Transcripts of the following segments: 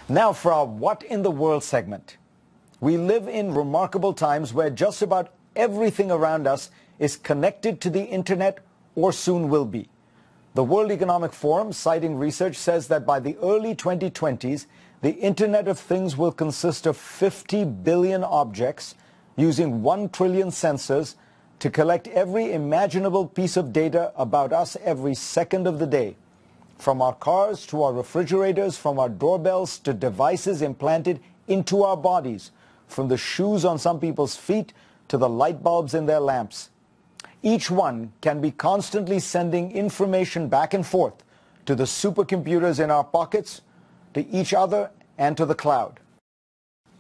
Now for our What in the World segment. We live in remarkable times where just about everything around us is connected to the internet or soon will be. The World Economic Forum, citing research, says that by the early 2020s, the Internet of Things will consist of 50 billion objects using 1 trillion sensors to collect every imaginable piece of data about us every second of the day. From our cars to our refrigerators, from our doorbells to devices implanted into our bodies, from the shoes on some people's feet to the light bulbs in their lamps. Each one can be constantly sending information back and forth to the supercomputers in our pockets, to each other, and to the cloud.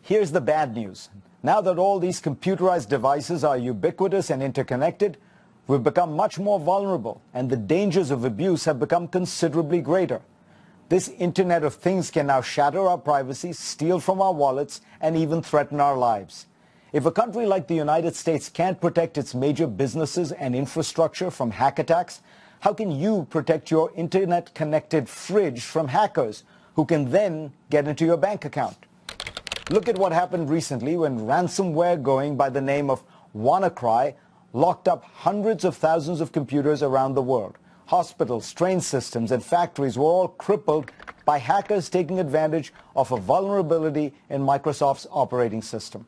Here's the bad news. Now that all these computerized devices are ubiquitous and interconnected, we've become much more vulnerable, and the dangers of abuse have become considerably greater. This Internet of Things can now shatter our privacy, steal from our wallets, and even threaten our lives. If a country like the United States can't protect its major businesses and infrastructure from hack attacks, how can you protect your internet-connected fridge from hackers who can then get into your bank account? Look at what happened recently when ransomware going by the name of WannaCry locked up hundreds of thousands of computers around the world. Hospitals, train systems, and factories were all crippled by hackers taking advantage of a vulnerability in Microsoft's operating system.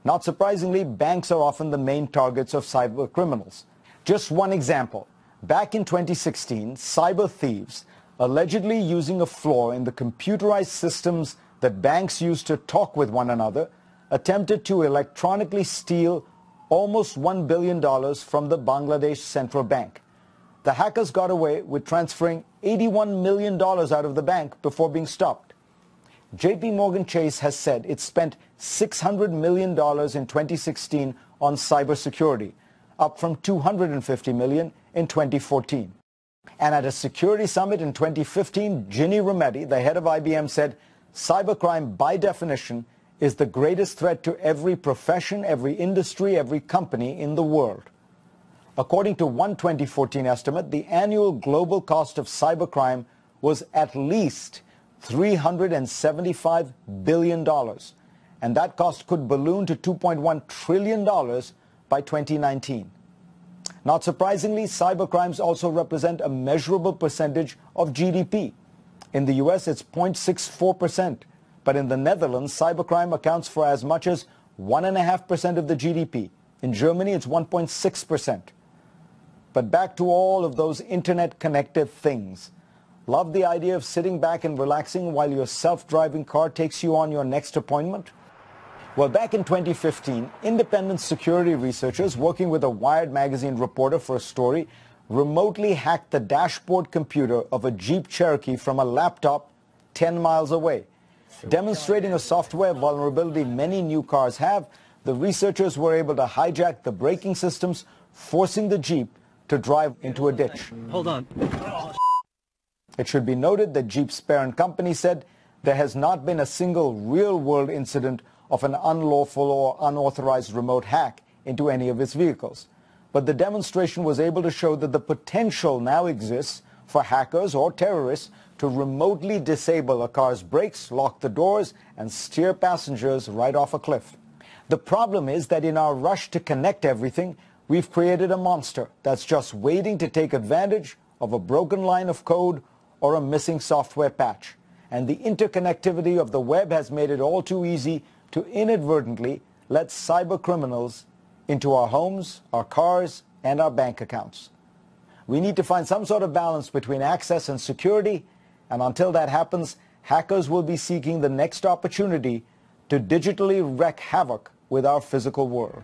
Not surprisingly, banks are often the main targets of cyber criminals. Just one example. Back in 2016, cyber thieves, allegedly using a flaw in the computerized systems that banks use to talk with one another, attempted to electronically steal almost $1 billion from the Bangladesh Central Bank. The hackers got away with transferring $81 million out of the bank before being stopped. JP Morgan Chase has said it spent $600 million in 2016 on cybersecurity, up from $250 million in 2014. And at a security summit in 2015, Ginny Rometty, the head of IBM, said, "Cybercrime, by definition, is the greatest threat to every profession, every industry, every company in the world." According to one 2014 estimate, the annual global cost of cybercrime was at least $375 billion, and that cost could balloon to $2.1 trillion by 2019. Not surprisingly, cybercrimes also represent a measurable percentage of GDP. In the US, it's 0.64%, but in the Netherlands, cybercrime accounts for as much as 1.5% of the GDP. In Germany, it's 1.6%. But back to all of those internet-connected things. Love the idea of sitting back and relaxing while your self-driving car takes you on your next appointment? Well, back in 2015, independent security researchers working with a Wired magazine reporter for a story remotely hacked the dashboard computer of a Jeep Cherokee from a laptop 10 miles away. Demonstrating a software vulnerability many new cars have, the researchers were able to hijack the braking systems, forcing the Jeep to drive into a ditch. Hold on. It should be noted that Jeep's parent company said there has not been a single real-world incident of an unlawful or unauthorized remote hack into any of its vehicles. But the demonstration was able to show that the potential now exists for hackers or terrorists to remotely disable a car's brakes, lock the doors, and steer passengers right off a cliff. The problem is that in our rush to connect everything, we've created a monster that's just waiting to take advantage of a broken line of code or a missing software patch. And the interconnectivity of the web has made it all too easy to inadvertently let cyber criminals into our homes, our cars, and our bank accounts. We need to find some sort of balance between access and security, and until that happens, hackers will be seeking the next opportunity to digitally wreak havoc with our physical world.